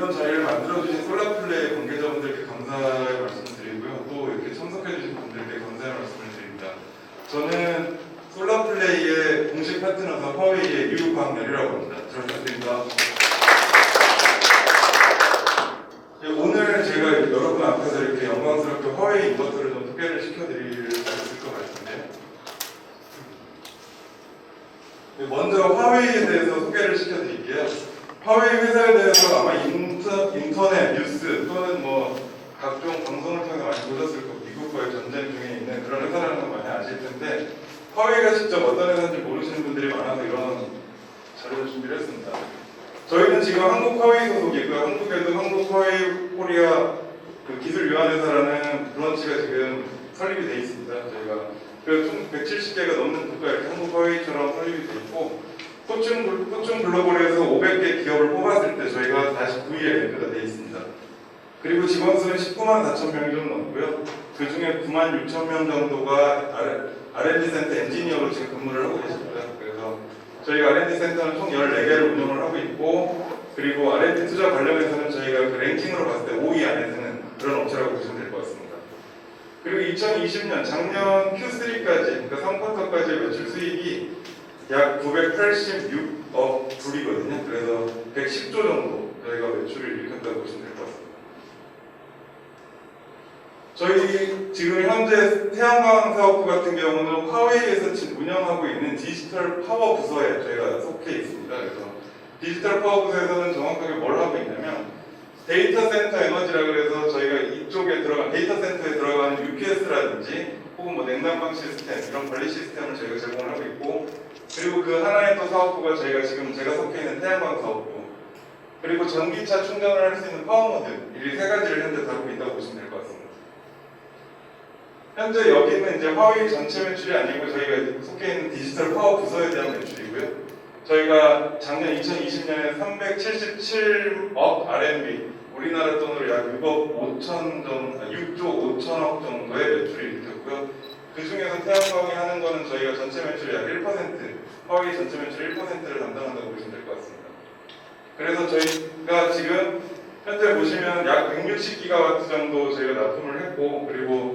이런 자리를 만들어주신 솔라플레이 관계자분들께 감사의 말씀을 드리고요. 또 이렇게 참석해주신 분들께 감사의 말씀을 드립니다. 저는 솔라플레이의 공식 파트너사 화웨이의 유광렬이라고 합니다. 잘 부탁드립니다. 오늘 제가 여러분 앞에서 이렇게 영광스럽게 화웨이 인버터를 좀 소개를 시켜드릴 수 있을 것 같은데, 먼저 화웨이에 대해서 소개를 시켜드릴게요. 화웨이 회사에 대해서 아마 인터넷 뉴스 또는 뭐 각종 방송을 통해 많이 보셨을 거고, 미국과의 전쟁 중에 있는 그런 회사라는 거 많이 아실 텐데, 화웨이가 직접 어떤 회사인지 모르시는 분들이 많아서 이런 자료를 준비를 했습니다. 저희는 지금 한국 화웨이 소속이고요. 한국에도 한국 화웨이 코리아 기술유한회사라는 브런치가 지금 설립이 되어 있습니다. 저희가 그래서 총 170개가 넘는 국가 이렇게 한국 화웨이처럼 설립이 되어 있고, 포춘 글로벌에서 500개 기업을 뽑았을 때 저희가 49위에 랭크가 되어 있습니다. 그리고 직원 수는 19만 4천 명이 좀 넘고요. 그 중에 9만 6천 명 정도가 R&D 센터 엔지니어로 지금 근무를 하고 계십니다. 그래서 저희가 R&D 센터는 총 14개를 운영을 하고 있고, 그리고 R&D 투자 관련해서는 저희가 그 랭킹으로 봤을 때 5위 안에 드는 그런 업체라고 보시면 될 것 같습니다. 그리고 2020년 작년 Q3까지, 그러니까 3쿼터까지의 매출 수익이 약 986억 불이거든요. 그래서 110조 정도 저희가 매출을 일으켰다고 보시면 될 것 같습니다. 저희 지금 현재 태양광 사업부 같은 경우는 화웨이에서 운영하고 있는 디지털 파워 부서에 저희가 속해 있습니다. 그래서 디지털 파워 부서에서는 정확하게 뭘 하고 있냐면, 데이터 센터 에너지라 그래서 저희가 이쪽에 들어간 데이터 센터에 들어가는 UPS라든지 혹은 뭐 냉난방 시스템 이런 관리 시스템을 저희가 제공을 하고 있고, 그리고 그 하나의 또 사업부가 저희가 지금 제가 속해 있는 태양광 사업부, 그리고 전기차 충전을 할 수 있는 파워모듈, 이 세 가지를 현재 다루고 있다고 보시면 될 것 같습니다. 현재 여기는 이제 화웨이 전체 매출이 아니고 저희가 속해 있는 디지털 파워 부서에 대한 매출이고요. 저희가 작년 2020년에 377억 RMB, 우리나라 돈으로 약 6조 5천억 정도의 매출이 일으켰고요. 그 중에서 태양광이 하는 거는 저희가 전체 매출의 약 1%, 화웨이 전체 매출 1%를 담당한다고 보시면 될 것 같습니다. 그래서 저희가 지금 현재 보시면 약 160기가와트 정도 저희가 납품을 했고, 그리고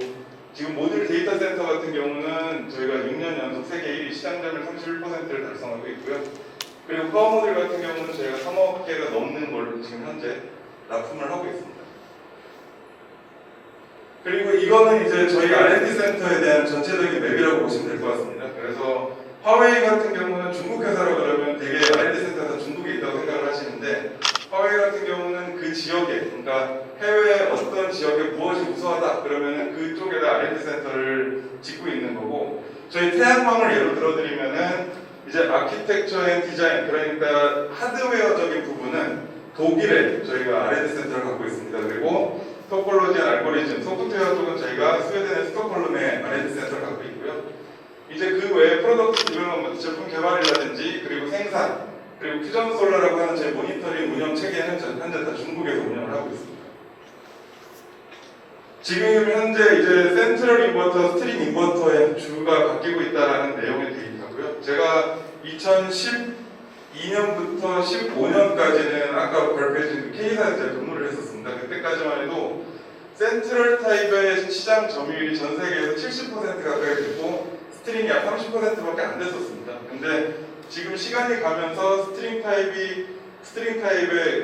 지금 모듈 데이터 센터 같은 경우는 저희가 6년 연속 세계 1위 시장 점유율 31%를 달성하고 있고요. 그리고 파워 모듈 같은 경우는 저희가 3억 개가 넘는 걸로 지금 현재 납품을 하고 있습니다. 그리고 이거는 이제 저희 R&D 센터에 대한 전체적인 맵이라고 보시면 될 것 같습니다. 그래서 화웨이 같은 경우는 중국 회사라 그러면 되게 R&D 센터가 중국에 있다고 생각을 하시는데, 화웨이 같은 경우는 그 지역에, 그러니까 해외 어떤 지역에 무엇이 우수하다 그러면은 그쪽에다 R&D 센터를 짓고 있는 거고, 저희 태양광을 예로 들어드리면은 이제 아키텍처 앤 디자인, 그러니까 하드웨어적인 부분은 독일에 저희가 R&D 센터를 갖고 있습니다. 그리고 토폴로지 앤 알고리즘, 소프트웨어 쪽은 저희가 스웨덴의 스톡홀름에 R&D 센터를 갖고 있고요. 이제 그 외에 프로덕트 디벨롭먼트, 제품 개발이라든지 그리고 생산, 그리고 퓨전 솔라라고 하는 저희 모니터링 운영 체계는 현재 다 중국에서 운영을 하고 있습니다. 지금 현재 이제 센트럴 인버터, 스트링 인버터의 주가 바뀌고 있다는 내용의 데이터고요. 제가 2012년부터 15년까지는 아까 발표해준 K사에서 근무를 했었습니다. 그때까지만 해도 센트럴 타입의 시장 점유율이 전 세계에서 70% 가까이 됐고, 스트링이 약 30%밖에 안 됐었습니다. 근데 지금 시간이 가면서 스트링 타입의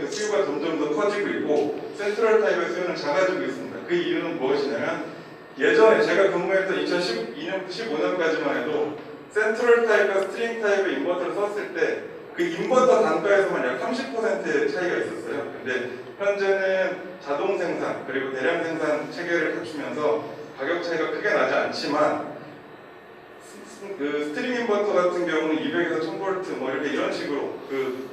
그 수요가 점점 더 커지고 있고, 센트럴 타입의 수요는 작아지고 있습니다. 그 이유는 무엇이냐면, 예전에 제가 근무했던 2012년부터 15년까지만 해도 센트럴 타입과 스트링 타입의 인버터를 썼을 때 그 인버터 단가에서만 약 30%의 차이가 있었어요. 근데 현재는 자동 생산 그리고 대량 생산 체계를 갖추면서 가격 차이가 크게 나지 않지만, 그 스트링 인버터 같은 경우는 200에서 1000V 뭐 이렇게 이런 식으로 그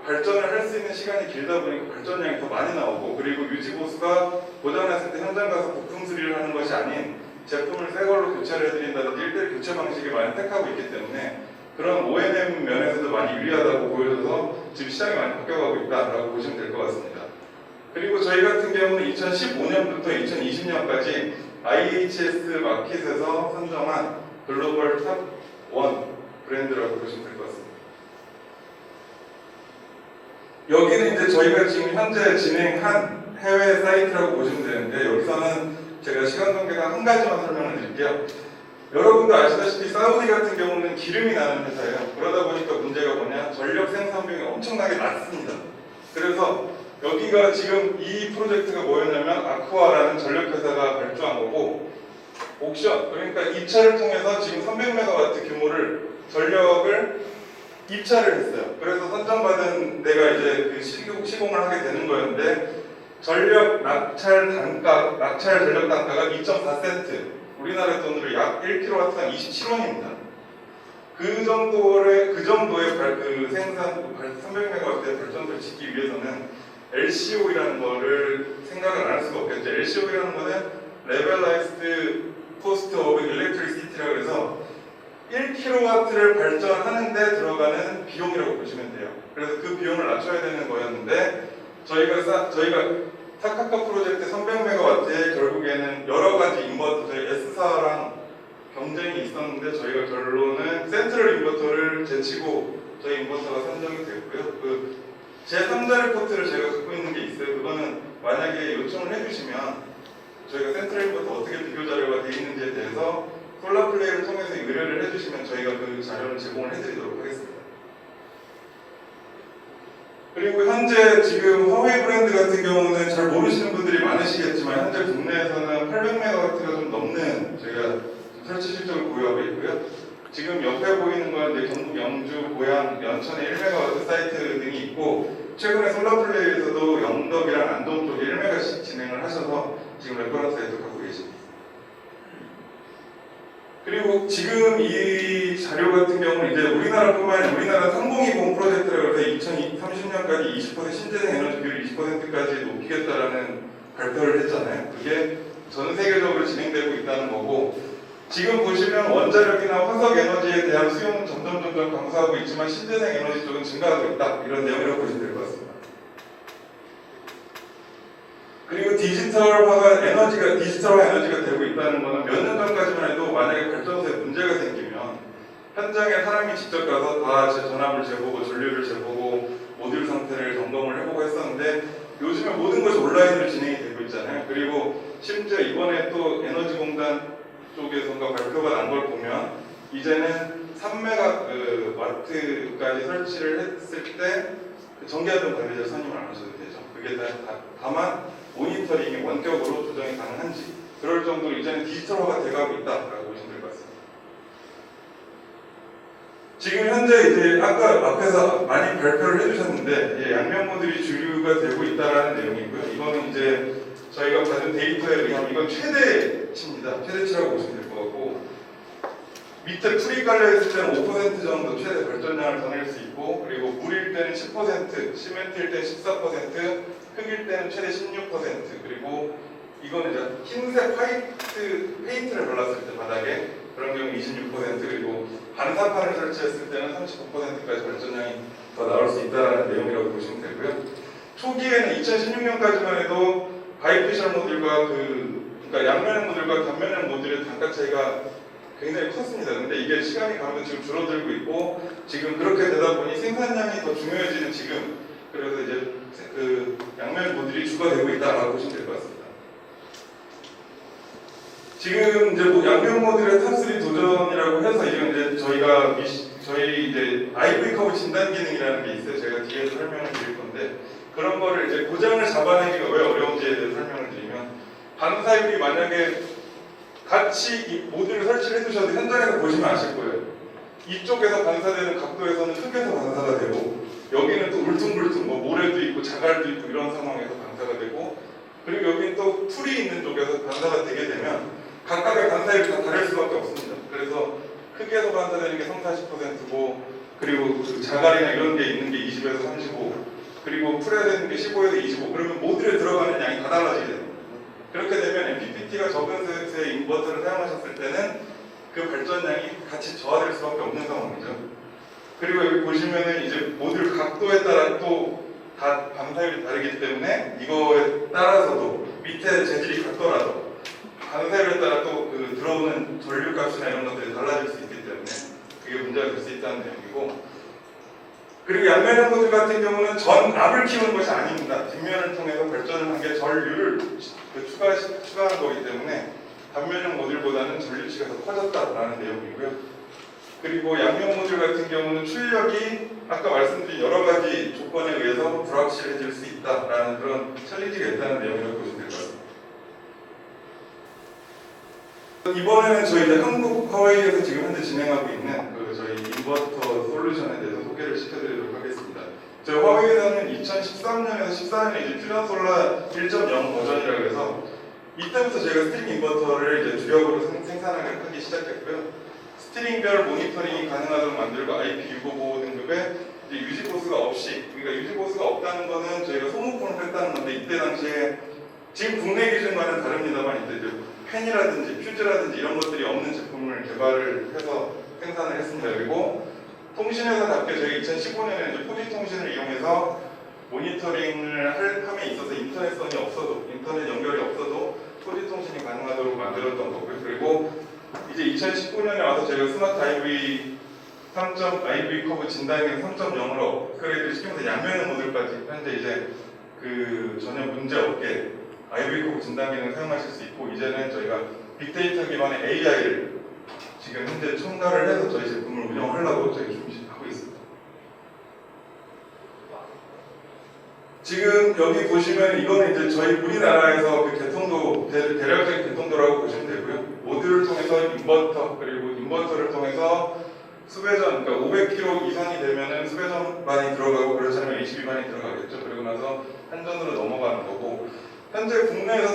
발전을 할 수 있는 시간이 길다 보니까 발전량이 더 많이 나오고, 그리고 유지 보수가 고장났을 때 현장 가서 부품 수리를 하는 것이 아닌 제품을 새 걸로 교체를 해드린다든지 1대1 교체 방식을 많이 택하고 있기 때문에 그런 O&M 면에서도 많이 유리하다고 보여져서 지금 시장이 많이 바뀌어가고 있다라고 보시면 될 것 같습니다. 그리고 저희 같은 경우는 2015년부터 2020년까지 IHS 마켓에서 선정한 글로벌 탑 1 브랜드라고 보시면 될 것 같습니다. 여기는 이제 저희가 지금 현재 진행한 해외 사이트라고 보시면 되는데, 여기서는 제가 시간 관계상 한 가지만 설명을 드릴게요. 여러분도 아시다시피 사우디 같은 경우는 기름이 나는 회사예요. 그러다 보니까 문제가 뭐냐, 전력 생산 비용이 엄청나게 낮습니다. 그래서 여기가 지금 이 프로젝트가 뭐였냐면 아쿠아라는 전력 회사가 발주한 거고, 옥션, 그러니까 입찰을 통해서 지금 300메가와트 규모를 전력을 입찰을 했어요. 그래서 선정받은 데가 이제 그 시공을 하게 되는 거였는데, 전력 낙찰 전력 단가가 2.4센트, 우리나라 돈으로 약 1kW당 27원입니다. 그 정도의 생산 300메가와트의 발전소를 짓기 위해서는 LCO이라는 거를 생각을 안 할 수가 없겠죠. LCO이라는 거는 Levelized Cost of Electricity라고 해서 1kW를 발전하는데 들어가는 비용이라고 보시면 돼요. 그래서 그 비용을 낮춰야 되는 거였는데, 저희가 타카카 프로젝트 300메가와트에 결국에는 여러 가지 인버터, 저희 S사랑 경쟁이 있었는데 저희가 결론은 센트럴 인버터를 제치고 저희 인버터가 선정이 됐고요. 그 제3자 리포트를 제가 갖고 있는 게 있어요. 그거는 만약에 요청을 해주시면 저희가 센트럴 인버터 어떻게 비교 자료가 되어 있는지에 대해서 솔라플레이를 통해서 의뢰를 해주시면 저희가 그 자료를 제공을 해드리도록 하겠습니다. 그리고 현재 지금 화웨이 브랜드 같은 경우는 잘 모르시는 분들이 많으시겠지만, 현재 국내에서는 800메가와트가 좀 넘는 저희가 설치 실적을 보유하고 있고요. 지금 옆에 보이는 건 이제 경북 영주, 고양, 연천에 1메가와트 사이트 등이 있고, 최근에 솔라플레이에서도 영덕이랑 안동 쪽에 1메가씩 진행을 하셔서 지금 레퍼런스 사이트 갖고 계십니다. 그리고 지금 이 자료 같은 경우는 이제 우리나라뿐만 아니라 우리나라 3020 프로젝트라고 해서 2030년까지 20% 신재생 에너지 비율 20%까지 높이겠다라는 발표를 했잖아요. 그게 전 세계적으로 진행되고 있다는 거고, 지금 보시면 원자력이나 화석 에너지에 대한 수요는 점점 감소하고 있지만 신재생 에너지 쪽은 증가하고 있다, 이런 내용이라고 보시면 될 것 같습니다. 그리고 디지털화 에너지가 되고 있다는 것은 몇 년 전까지만 해도 만약에 발전소에 문제가 생기면 현장에 사람이 직접 가서 다 전압을 재보고 전류를 재보고 모듈 상태를 점검을 해보고 했었는데, 요즘에 모든 것이 온라인으로 진행이 되고 있잖아요. 그리고 심지어 이번에 또 에너지공단 쪽에서가 발표가 난 걸 보면 이제는 3메가와트까지 설치를 했을 때 전기활동 관리자 선임을 안 하셔도 되죠. 그게 다만 모니터링이 원격으로 조정이 가능한지, 그럴 정도로 이제는 디지털화가 돼가고 있다라고 보시면 될 것 같습니다. 지금 현재 이제 아까 앞에서 많이 발표를 해주셨는데, 양면모듈이 주류가 되고 있다라는 내용이고요. 이거는 이제 저희가 받은 데이터에 의하면 이건 최대치입니다. 최대치라고 보시면 될 것 같고, 밑에 풀이 깔려있을 때는 5% 정도 최대 발전량을 더 낼 수 있고, 그리고 물일 때는 10%, 시멘트일 때는 14%, 흙일 때는 최대 16%, 그리고 이거는 이제 흰색 페인트를 발랐을 때 바닥에 그런 경우 26%, 그리고 반사판을 설치했을 때는 39%까지 발전량이 더 나올 수 있다는 내용이라고 보시면 되고요. 초기에는 2016년까지만 해도 바이피셜 모듈과 그러니까 양면형 모듈과 단면형 모듈의 단가 차이가 굉장히 컸습니다. 근데 이게 시간이 가면 지금 줄어들고 있고, 지금 그렇게 되다 보니 생산량이 더 중요해지는 지금, 그래서 이제 그 양면 모듈이 주가 되고 있다라고 보시면 될 것 같습니다. 지금 이제 양면 모듈의 탑3 도전이라고 해서 이건 이제 저희 이제 IV 커브 진단 기능이라는 게 있어요. 제가 뒤에서 설명을 드릴 건데, 그런 거를 이제 고장을 잡아내기가 왜 어려운지에 대해서 설명을 드리면, 반사율이 만약에 같이 이 모듈을 설치를 해두셔도 현장에서 보시면 아실 거예요. 이쪽에서 반사되는 각도에서는 흙에서 반사가 되고, 여기는 또 울퉁불퉁 모래도 있고 자갈도 있고 이런 상황에서 반사가 되고, 그리고 여기는 또 풀이 있는 쪽에서 반사가 되게 되면 각각의 반사율이 다 다를 수밖에 없습니다. 그래서 흙에서 반사되는 게 30~40%고, 그리고 그 자갈이나 이런 게 있는 게 20에서 35, 그리고 풀에 되는 게 15에서 25, 그러면 모듈에 들어가는 양이 다 달라지게 됩니다. 그렇게 되면 MPPT가 적은 셋의 인버터를 사용하셨을 때는 그 발전량이 같이 저하될 수밖에 없는 상황이죠. 그리고 여기 보시면은 이제 모듈 각도에 따라 또 다 반사율이 다르기 때문에 이거에 따라서도 밑에 재질이 같더라도 반사율에 따라 또 그 들어오는 전류값이나 이런 것들이 달라질 수 있기 때문에 그게 문제가 될 수 있다는 내용이고, 그리고 양면형 모듈 같은 경우는 전 압을 키우는 것이 아닙니다. 뒷면을 통해서 발전을 한 게 전류를 추가한 거기 때문에 단면형 모듈보다는 전류치가 더 커졌다라는 내용이고요. 그리고 양면 모듈 같은 경우는 출력이 아까 말씀드린 여러 가지 조건에 의해서 불확실해질 수 있다라는 그런 챌린지가 있다는 내용이라고 보시면 될 것 같습니다. 이번에는 저희 이제 한국 화웨이에서 지금 현재 진행하고 있는 저희 인버터 솔루션에 대해서 소개를 시켜드리도록 하겠습니다. 저희 화웨이에서는 2013년에서 14년에 이제 퓨전 솔라 1.0 버전이라고 해서 이때부터 저희가 스트링 인버터를 이제 주력으로 생산하기 시작했고요. 스트링별 모니터링이 가능하도록 만들고 IP655 등급의 이제 유지 보수가 없이, 그러니까 유지 보수가 없다는 거는 저희가 소모품을 뺐다는 건데 이때 당시에 지금 국내 기준과는 다릅니다만 이제 펜이라든지 퓨즈라든지 이런 것들이 없는 제품을 개발을 해서 생산을 했습니다. 그리고 통신회사답게 저희 2015년에 이제 4G 통신을 이용해서 모니터링을 함에 있어서 인터넷 연결이 없어도 4G 통신이 가능하도록 만들었던 거고요. 그리고 이제 2019년에 와서 저희가 스마트 IV 커브 진단기능 3.0으로 업그레이드 시키면서 양면형 모듈까지 현재 이제 전혀 문제 없게 IV 커브 진단기능을 사용하실 수 있고, 이제는 저희가 빅데이터 기반의 AI를 지금 현재 첨가를 해서 저희 제품을 운영하려고 저희 준비하고 있습니다. 지금 여기 보시면 이거는 이제 저희 우리나라에서 그 개통도 대략적인 개통도라고 보시면 되고요. 모듈을 통해서 인버터, 그리고 인버터를 통해서 수배전, 그러니까 500km 이상이 되면은 수배전반이 들어가고 그렇지 않으면 HV반이 들어가겠죠. 그리고 나서 한전으로 넘어가는 거고, 현재 국내에서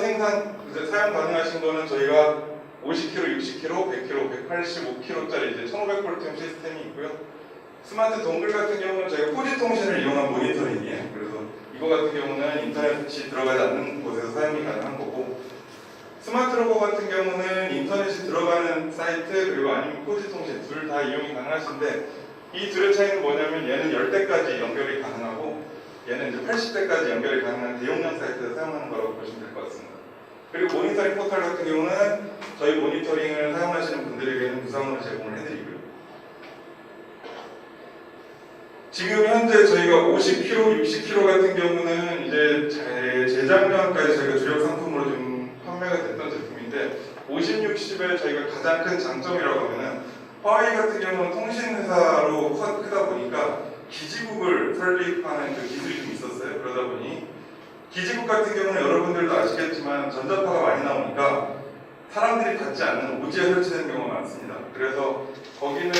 사용 가능하신 거는 저희가 50km, 60km, 100km, 185km짜리 이제 1500V 시스템이 있고요. 스마트 동글 같은 경우는 저희가 4G 통신을 이용한 모니터링이에요. 그래서 이거 같은 경우는 인터넷이 들어가지 않는 곳에서 사용이 가능한 거고, 스마트 로고 같은 경우는 인터넷이 들어가는 사이트 그리고 아니면 4G 통신 둘 다 이용이 가능하신데, 이 둘의 차이는 뭐냐면 얘는 10대까지 연결이 가능하고 얘는 이제 80대까지 연결이 가능한 대용량 사이트에서 사용하는 거라고 보시면 될 것 같습니다. 그리고 모니터링 포털 같은 경우는 저희 모니터링을 사용하시는 분들에게는 무상으로 제공을 해드리고요. 지금 현재 저희가 50kg, 60kg 같은 경우는 이제 재작년까지 저희가 주력 상품으로 좀 판매가 됐던 제품인데, 50, 60의 저희가 가장 큰 장점이라고 하면은 화웨이 같은 경우는 통신회사로 크다 보니까 기지국을 설립하는 그 기술이 좀 있었어요. 그러다 보니 기지국 같은 경우는 여러분들도 아시겠지만 전자파가 많이 나오니까 사람들이 닿지 않는 오지에 설치된 경우가 많습니다. 그래서 거기는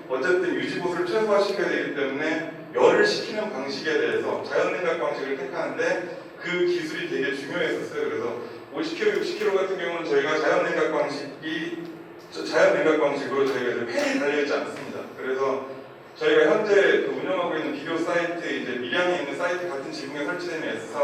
어쨌든 유지보수를 최소화시켜야 되기 때문에 열을 식히는 방식에 대해서 자연냉각 방식을 택하는데 그 기술이 되게 중요했었어요. 그래서 50kg, 60kg 같은 경우는 저희가 자연냉각 방식으로 저희가 이제 팬이 달려있지 않습니다. 그래서 저희가 현재 운영하고 있는 비교 사이트, 이제 밀양에 있는 사이트 같은 지붕에 설치되는 S사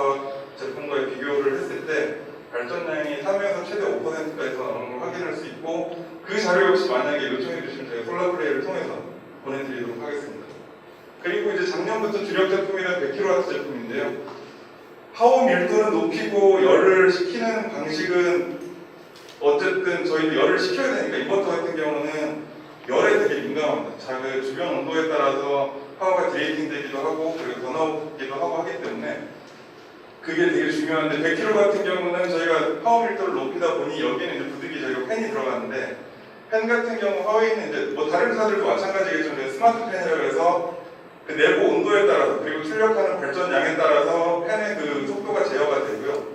제품과의 비교를 했을 때 발전량이 3에서 최대 5%까지 더 나오는 걸 확인할 수 있고, 그 자료 역시 만약에 요청해 주시면 저희가 솔라플레이를 통해서 보내드리도록 하겠습니다. 그리고 이제 작년부터 주력 제품이란 100kW 제품인데요. 파워 밀도는 높이고 열을 식히는 방식은 어쨌든 저희도 열을 식혀야 되니까 인버터 같은 경우는 열에 되게 민감합니다. 자기 주변 온도에 따라서 파워가 디레이팅 되기도 하고 그리고 더 나오기도 하고 하기 때문에 그게 되게 중요한데, 100kg 같은 경우는 저희가 파워 밀도를 높이다 보니 여기는 이제 부득이 저희가 팬이 들어가는데, 팬 같은 경우 화웨이는 이제 뭐 다른 회사들도 마찬가지겠지만 스마트 팬이라고 해서 그 내부 온도에 따라서 그리고 출력하는 발전량에 따라서 팬의 그 속도가 제어가 되고요.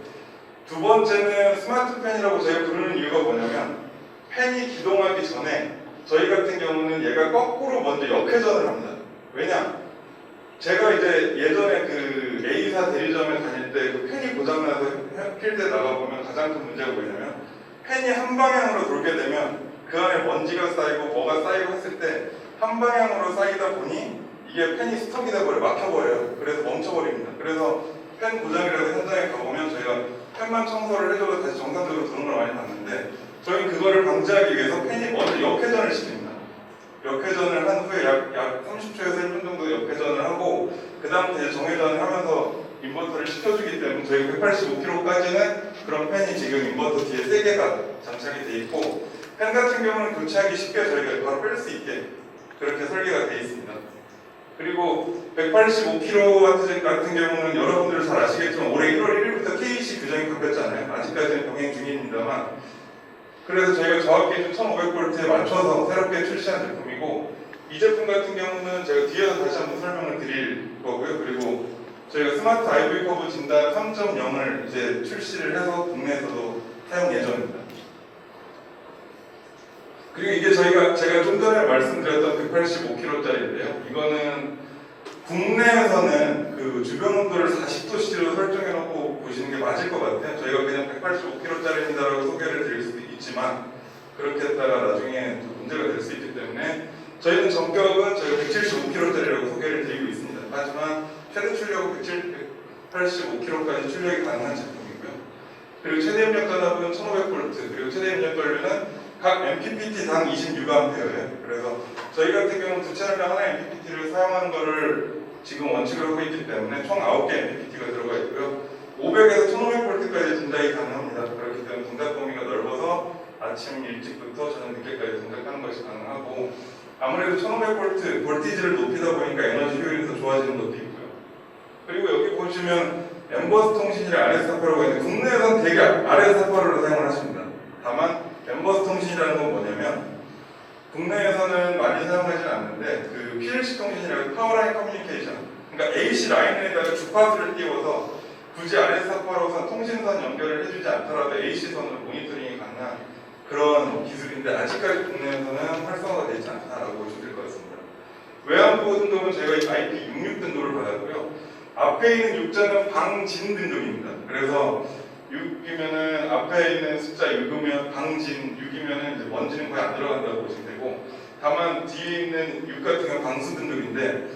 두 번째는 스마트 팬이라고 저희가 부르는 이유가 뭐냐면, 팬이 기동하기 전에 저희 같은 경우는 얘가 거꾸로 먼저 역회전을 합니다. 왜냐? 제가 이제 예전에 그 A사 대리점에 다닐 때 그 팬이 고장나서 필드에 나가보면 가장 큰 문제가 뭐냐면, 팬이 한 방향으로 돌게 되면 그 안에 먼지가 쌓이고 뭐가 쌓이고 했을 때 한 방향으로 쌓이다 보니 이게 팬이 스톱이 돼버려요. 막혀버려요. 그래서 멈춰버립니다. 그래서 팬 고장이라도 현장에 가보면 저희가 팬만 청소를 해줘도 다시 정상적으로 도는 걸 많이 봤는데, 저희는 그거를 방지하기 위해서 팬이 먼저 역회전을 시킵니다. 역회전을 한 후에 약 30초에서 1분 정도 역회전을 하고 그 다음부터 이제 정회전을 하면서 인버터를 시켜주기 때문에 저희가 185kg까지는 그런 팬이 지금 인버터 뒤에 3개가 장착이 돼 있고, 팬 같은 경우는 교체하기 쉽게 저희가 바로 뺄 수 있게 그렇게 설계가 돼 있습니다. 그리고 185kW 같은 경우는 여러분들 잘 아시겠지만 올해 1월 1일부터 KEC 규정이 바뀌었잖아요. 아직까지는 병행 중입니다만, 그래서 저희가 저압 기준 1500V에 맞춰서 새롭게 출시한 제품이고, 이 제품 같은 경우는 제가 뒤에서 다시 한번 설명을 드릴 거고요. 그리고 저희가 스마트 IV 커브 진단 3.0을 이제 출시를 해서 국내에서도 사용 예정입니다. 그리고 이게 제가 좀 전에 말씀드렸던 185kg짜리인데요. 이거는 국내에서는 그 주변 온도를 40도씨로 설정해놓고 보시는 게 맞을 것 같아요. 저희가 그냥 185kg짜리입니다라고 소개를 드릴 수도 있지만, 그렇게 했다가 나중에 문제가 될 수 있기 때문에 저희는 전격은 저희가 175kg짜리라고 소개를 드리고 있습니다. 하지만 최대 출력은 185kg까지 출력이 가능한 제품이고요. 그리고 최대 입력 전압은 1500V, 그리고 최대 입력 전류는 각 MPPT당 26A예요. 그래서 저희 같은 경우는 두 채널당 하나 MPPT를 사용하는 것을 지금 원칙으로 하고 있기 때문에 총 9개 MPPT가 들어가 있고요. 500에서 1500V까지 동작이 가능합니다. 그렇기 때문에 동작 범위가 넓어서 아침 일찍부터 저녁 늦게까지 동작하는 것이 가능하고, 아무래도 1500V 볼티지를 높이다 보니까 에너지 효율이 더 좋아지는 것도 있고요. 그리고 여기 보시면 엠버스 통신이랑 RS485가 있는데, 국내에서는 대개 RS485를 사용을 하십니다. 다만 엠버스 통신이라는 건 뭐냐면, 국내에서는 많이 사용하지는 않는데 그 PLC 통신이라고 파워라인 커뮤니케이션, 그러니까 AC 라인에다가 주파수를 띄워서 굳이 RS485선 통신선 연결을 해주지 않더라도 AC선으로 모니터링이 가능한 그런 기술인데, 아직까지 국내에서는 활성화가 되지 않다라고 보시면 될 것 같습니다. 외환보호 등급은 저희가 IP66 등급을 받았고요. 앞에 있는 6자는 방진 등급입니다. 그래서 6이면은 앞에 있는 숫자 6이면 방진, 6이면은 이제 먼지는 거의 안 들어간다고 보시면 되고, 다만 뒤에 있는 6 같은 경우는 방수 등급인데,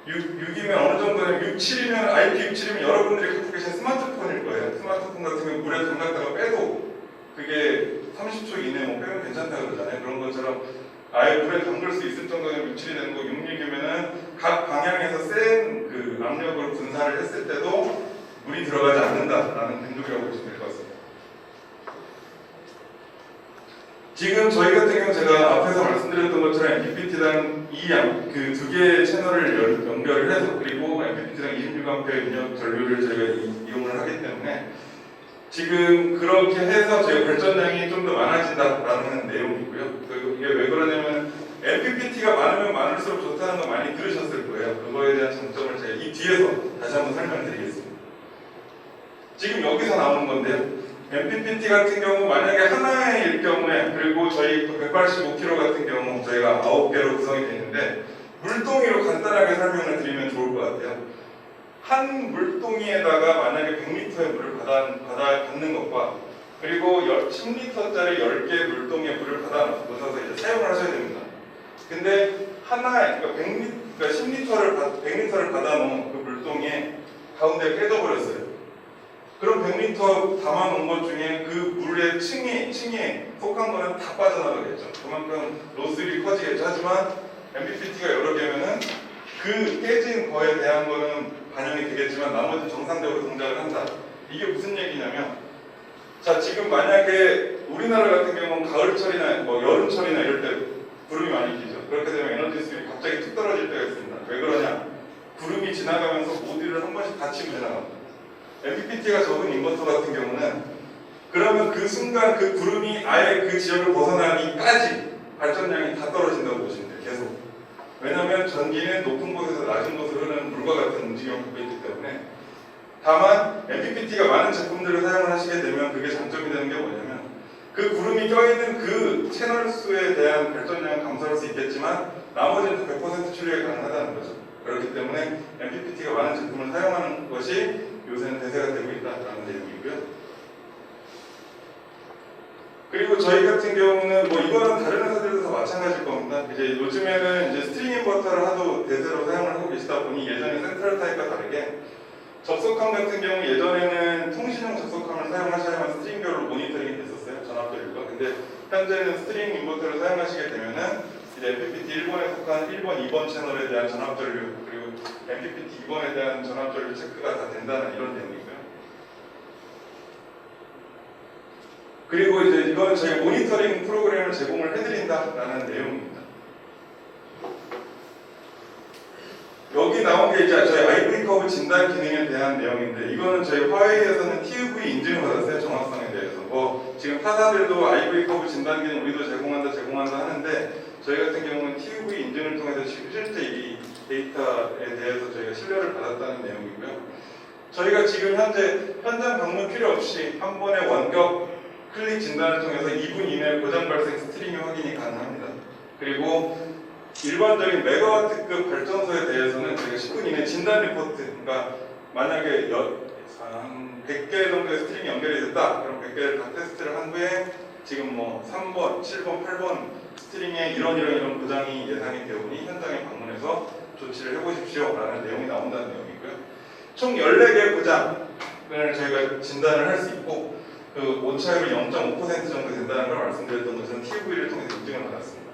6이면 어느 정도는 6, 7이면 IP67이면 여러분들이 갖고 계신 스마트폰일 거예요. 스마트폰 같은 경우 물에 담갔다가 빼도 그게 30초 이내에 뭐 빼면 괜찮다고 그러잖아요. 그런 것처럼 아예 물에 담글 수 있을 정도는 6, 7이 되는 거, 6, 6이면은 각 방향에서 센 그 압력으로 분사를 했을 때도 물이 들어가지 않는다라는 등급이라고 보시면 될 것 같습니다. 지금 저희 같은 경우는 제가 앞에서 말씀드렸던 것처럼 MPPT당 그 두 개의 채널을 연결을 해서, 그리고 MPPT당 26A 입력 전류를 저희가 이용을 하기 때문에 지금 그렇게 해서 저희 발전량이 좀 더 많아진다라는 내용이고요. 그리고 이게 왜 그러냐면 MPPT가 많으면 많을수록 좋다는 거 많이 들으셨을 거예요. 그거에 대한 장점을 제가 이 뒤에서 다시 한번 설명드리겠습니다. 지금 여기서 나오는 건데요. MPPT 같은 경우 만약에 하나일 경우에, 그리고 저희 185kg 같은 경우 저희가 9개로 구성이 되어 있는데, 물동이로 간단하게 설명을 드리면 좋을 것 같아요. 한 물동이에다가 만약에 100리터의 물을 받는 것과, 그리고 10리터짜리 10개 물동에 물을 받아놓으셔서 이제 사용을 하셔야 됩니다. 근데 하나에, 그러니까 100리터를 받아놓은 그 물동에 가운데 깨져버렸어요. 그럼 100리터 담아놓은 것 중에 그 물의 층에 속한 거는 다 빠져나가겠죠. 그만큼 로스율이 커지겠죠. 하지만 MPPT가 여러 개면은 그 깨진 거에 대한 거는 반영이 되겠지만 나머지 정상적으로 동작을 한다. 이게 무슨 얘기냐면, 자, 지금 만약에 우리나라 같은 경우는 가을철이나 뭐 여름철이나 이럴 때 구름이 많이 끼죠. 그렇게 되면 에너지 수율이 갑자기 툭 떨어질 때가 있습니다. 왜 그러냐? 구름이 지나가면서 모듈을 한 번씩 닫히고 지나갑니다. MPPT가 적은 인버터 같은 경우는 그러면 그 순간 그 구름이 아예 그 지역을 벗어나기까지 발전량이 다 떨어진다고 보시면 돼요. 계속. 왜냐하면 전기는 높은 곳에서 낮은 곳으로 흐르는 물과 같은 움직임을 갖고 있기 때문에. 다만 MPPT가 많은 제품들을 사용을 하시게 되면 그게 장점이 되는 게 뭐냐면, 그 구름이 껴있는 그 채널 수에 대한 발전량은 감소할 수 있겠지만 나머지는 100% 출력이 가능하다는 거죠. 그렇기 때문에 MPPT가 많은 제품을 사용하는 것이 요새는 대세가 되고 있다는 내용이고요. 그리고 저희 같은 경우는 뭐 이거는 다른 회사들도 마찬가지일 겁니다. 이제 요즘에는 이제 스트링 인버터를 하도 대세로 사용을 하고 계시다 보니 예전에 센트럴 타입과 다르게 접속함 같은 경우 예전에는 통신용 접속함을 사용하셔야만 스트링별로 모니터링이 됐었어요. 전압별과. 근데 현재는 스트링 인버터를 사용하시게 되면은 이제 MPPT 1번에 속한 1번, 2번 채널에 대한 전압 전류, 그리고 MPPT 2번에 대한 전압 전류 체크가 다 된다는 이런 내용이고요. 그리고 이제 이건 저희 모니터링 프로그램을 제공을 해드린다라는 내용입니다. 여기 나온 게 진단 기능에 대한 내용인데 이거는 저희 화웨이에서는 TUV 인증을 받았어요. 정확성에 대해서. 뭐 지금 타사들도 IV 커브 진단 기능 우리도 제공한다 하는데 저희 같은 경우는 TUV 인증을 통해서 실제 이 데이터에 대해서 저희가 신뢰를 받았다는 내용이고요. 저희가 지금 현재 현장 방문 필요 없이 한 번에 원격 클릭 진단을 통해서 2분 이내 고장 발생 스트링 확인이 가능합니다. 그리고 일반적인 메가와트급 발전소에 대해서는 저희가 10분 이내 진단 리포트, 그러니까 만약에 한 100개 정도의 스트링이 연결이 됐다, 그럼 100개를 다 테스트를 한 후에 지금 뭐 3번, 7번, 8번 스트링에 이런 고장이 예상이 되오니 현장에 방문해서 조치를 해보십시오 라는 내용이 나온다는 내용이고요. 총 14개의 고장을 저희가 진단을 할 수 있고 그 오차율이 0.5% 정도 된다는 걸 말씀드렸던 것은 TV를 통해서 인증을 받았습니다.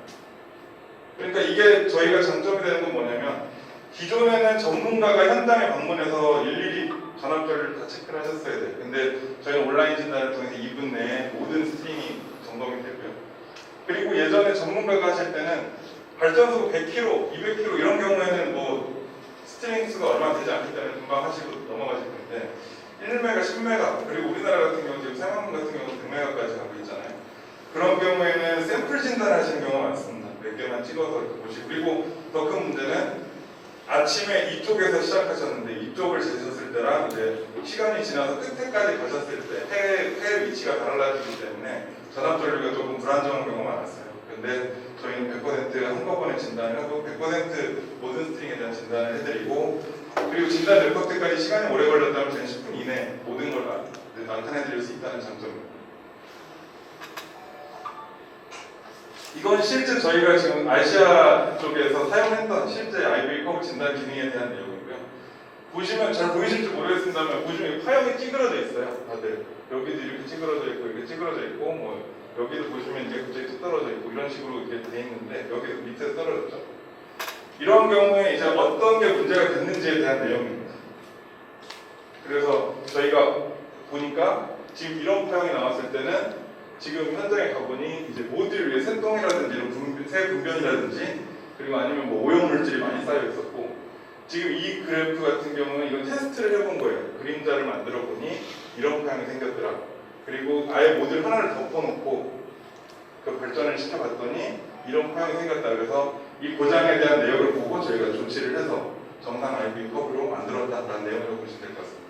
그러니까 이게 저희가 장점이 되는 건 뭐냐면 기존에는 전문가가 현장에 방문해서 일일이 전압절을 다 체크를 하셨어야 돼요. 근데 저희는 온라인 진단을 통해서 2분 내에 모든 스트링이 점검이 되고요. 그리고 예전에 전문가가 하실 때는 발전소 100kg, 200kg 이런 경우에는 뭐 스트링 수가 얼마 되지 않기 때문에 금방 하시고 넘어가실 텐데 1메가, 10메가, 그리고 우리나라 같은 경우 지금 사망 같은 경우는 100메가까지 가고 있잖아요. 그런 경우에는 샘플 진단을 하시는 경우가 많습니다. 몇 개만 찍어서 이렇게 보시고. 그리고 더 큰 문제는 아침에 이쪽에서 시작하셨는데 이쪽을 재셨을 때랑 이제 시간이 지나서 끝에까지 가셨을 때 해 위치가 달라지기 때문에 전압 전류가 조금 불안정한 경우가 많았어요. 근데 저희는 100% 한꺼번에 진단을 하고 100% 모든 스트링에 대한 진단을 해드리고 그리고 진단 리포트까지 시간이 오래 걸렸다면 저희는 10분 이내 모든 걸 나타내드릴 수 있다는 장점입니다. 이건 실제 저희가 지금 아시아 쪽에서 사용했던 실제 IV 커브 진단 기능에 대한 내용이고요. 보시면 잘 보이실지 모르겠습니다만 보시면 파형이 찌그러져 있어요. 다들 여기도 이렇게 찌그러져 있고 이렇게 찌그러져 있고 뭐 여기도 보시면 이게 갑자기 뚝 떨어져 있고 이런 식으로 이렇게 돼 있는데 여기도 밑에 떨어졌죠. 이런 경우에 이제 어떤 게 문제가 됐는지에 대한 내용입니다. 그래서 저희가 보니까 지금 이런 파형이 나왔을 때는 지금 현장에 가보니 이제 모듈 위에 새똥이라든지 이런 새 분변이라든지 그리고 아니면 뭐 오염물질이 많이 쌓여 있었고 지금 이 그래프 같은 경우는 이건 테스트를 해본 거예요. 그림자를 만들어 보니 이런 파형이 생겼더라. 그리고 아예 모듈 하나를 덮어놓고 그 발전을 시켜봤더니 이런 파형이 생겼다. 그래서 이 고장에 대한 내역을 보고 저희가 조치를 해서 정상 IV 커브로 만들었다라는 내용을 보시면 될 것 같습니다.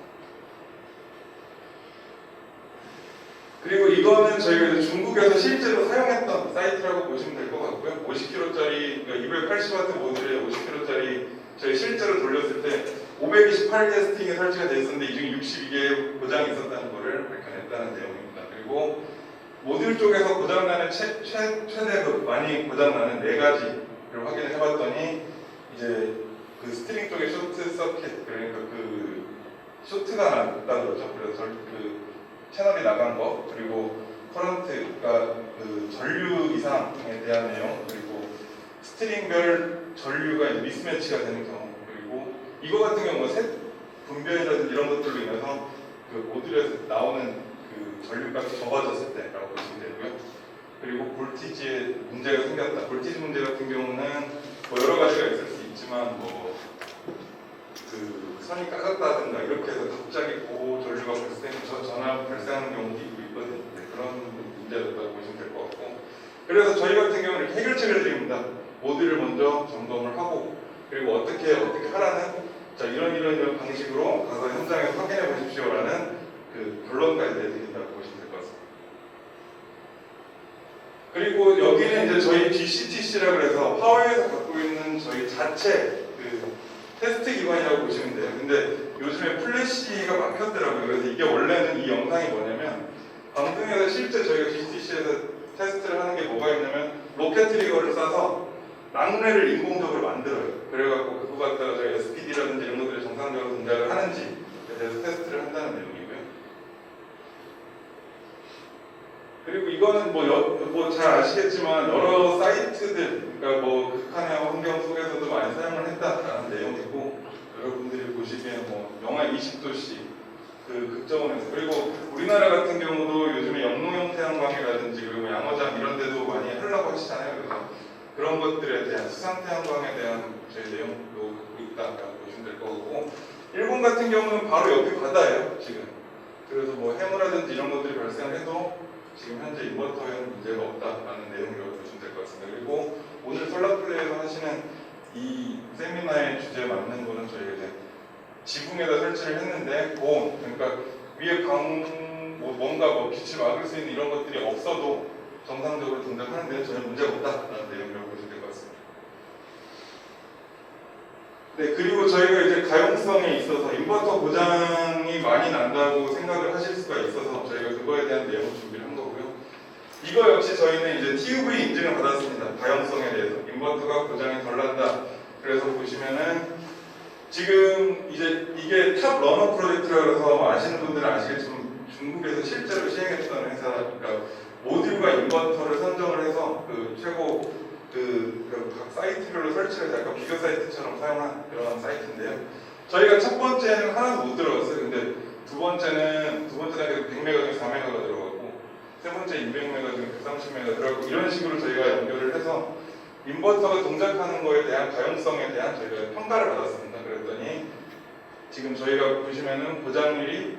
그리고 이거는 저희가 중국에서 실제로 사용했던 사이트라고 보시면 될 것 같고요. 50kg짜리, 그러니까 280W 모듈에 50kg짜리 저희 실제로 돌렸을 때 528개 스팅이 설치가 되어 있었는데 이 중에 62개의 고장이 있었다는 것을 밝혀냈다는 내용입니다. 그리고 모듈 쪽에서 고장나는 최대 많이 고장나는 4가지를 확인을 해봤더니 이제 그 스트링 쪽에 쇼트 서킷, 그러니까 그 쇼트가 났다 그러죠. 그래서 그 채널이 나간 거, 그리고 커런트가 그 전류 이상에 대한 내용, 그리고 스트링별 전류가 미스매치가 되는 경우, 그리고 이거 같은 경우는 색 분변이라든지 이런 것들로 인해서 그 모듈에서 나오는 그 전류값이 적어졌을 때라고 보시면 되고요. 그리고 볼티지에 문제가 생겼다. 볼티지 문제 같은 경우는 뭐 여러 가지가 있을 수 있지만 뭐 그 선이 까졌다든가 이렇게 해서 갑자기 고전류가 전압 발생하는 경우도 있거든요. 그런 문제였다고 보시면 될 것 같고, 그래서 저희 같은 경우는 이렇게 해결책을 드립니다. 모듈을 먼저 점검을 하고 그리고 어떻게 하라는 자 이런 방식으로 가서 현장에서 확인해 보십시오라는 그 결론까지 내드린다고 보시면 될 것 같습니다. 그리고 여기는 이제 저희 GCTC라 그래서 화웨이에서 갖고 있는 저희 자체 그 테스트 기반이라고 보시면 돼요. 근데 요즘에 플래시가 막혔더라고요. 그래서 이게 원래는 이 영상이 뭐냐면 방송에서 실제 저희가 GCTC에서 테스트를 하는 게 뭐가 있냐면 로켓 트리거를 쏴서 낭뢰를 인공적으로 만들어요. 그래갖고 그거 갖다가 저희 SPD라든지 이런 것들이 정상적으로 동작을 하는지에 대해서 테스트를 한다는 내용이고요. 그리고 이거는 뭐 잘 아시겠지만 여러 사이트들, 그러니까 뭐 극한의 환경 속에서도 많이 사용을 했다라는 내용이고, 여러분들이 보시기엔 뭐 영하 20도씨 그 극저온에서, 그리고 우리나라 같은 경우도 요즘에 영농형 태양광이라든지 그리고 양어장 이런 데도 많이 하려고 하시잖아요. 그래서 그런 것들에 대한 수상 태양광에 대한 저희 내용도 갖고 있다라고 보시면 될 거고, 일본 같은 경우는 바로 옆이 바다예요, 지금. 그래서 뭐 해무라든지 이런 것들이 발생해도 지금 현재 인버터에는 문제가 없다라는 내용이라고 보시면 될 것 같습니다. 그리고 오늘 솔라플레이에서 하시는 이 세미나의 주제에 맞는 거는 저희가 이제 지붕에다 설치를 했는데 보온, 그러니까 위에 뭔가 뭐 빛을 막을 수 있는 이런 것들이 없어도 정상적으로 동작하는데 전혀 문제가 없다라는 내용이라고 보시면 될 것 같습니다. 네, 그리고 저희가 이제 가용성에 있어서 인버터 고장이 많이 난다고 생각을 하실 수가 있어서 저희가 그거에 대한 내용을 준비를 한 거고요. 이거 역시 저희는 이제 TUV 인증을 받았습니다. 가용성에 대해서 인버터가 고장이 덜 난다. 그래서 보시면은 지금 이제 이게 탑 러너 프로젝트라서 아시는 분들은 아시겠지만 중국에서 실제로 시행했던 회사니까 모듈과 인버터를 선정을 해서 그 최고 각 사이트별로 설치를 해서 약간 비교 사이트처럼 사용한 그런 사이트인데요. 저희가 첫 번째는 하나도 못 들어갔어요. 근데 두 번째는 100메가 중에 4메가가 들어갔고 세 번째 200메가 중에 130메가 들어가고 이런 식으로 저희가 연결을 해서 인버터가 동작하는 거에 대한 가용성에 대한 저희가 평가를 받았습니다. 그랬더니 지금 저희가 보시면은 고장률이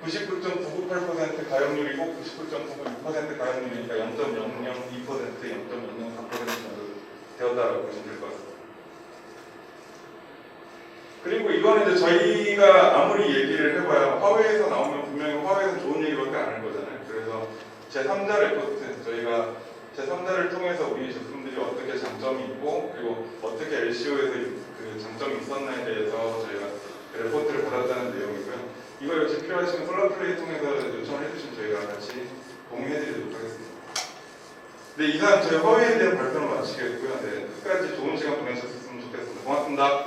99.998% 가용률이고 99.996% 가용률이니까 0.002%, 0.004% 정도 되었다라고 보시면 될 것 같습니다. 그리고 이거는 이제 저희가 아무리 얘기를 해봐야 화웨이에서 나오면 분명히 화웨이에서 좋은 얘기밖에 안 할 거잖아요. 그래서 제3자 레포트 저희가 제3자를 통해서 우리 제품들이 어떻게 장점이 있고 그리고 어떻게 LCO에서 그 장점이 있었나에 대해서 저희가 레포트를 받았다는 내용이고요. 이거 역시 필요하시면 솔라플레이 통해서 요청을 해주시면 저희가 같이 공유해드리도록 하겠습니다. 네, 이상 저희 화웨이에 대한 발표를 마치겠고요. 네, 끝까지 좋은 시간 보내셨으면 좋겠습니다. 고맙습니다.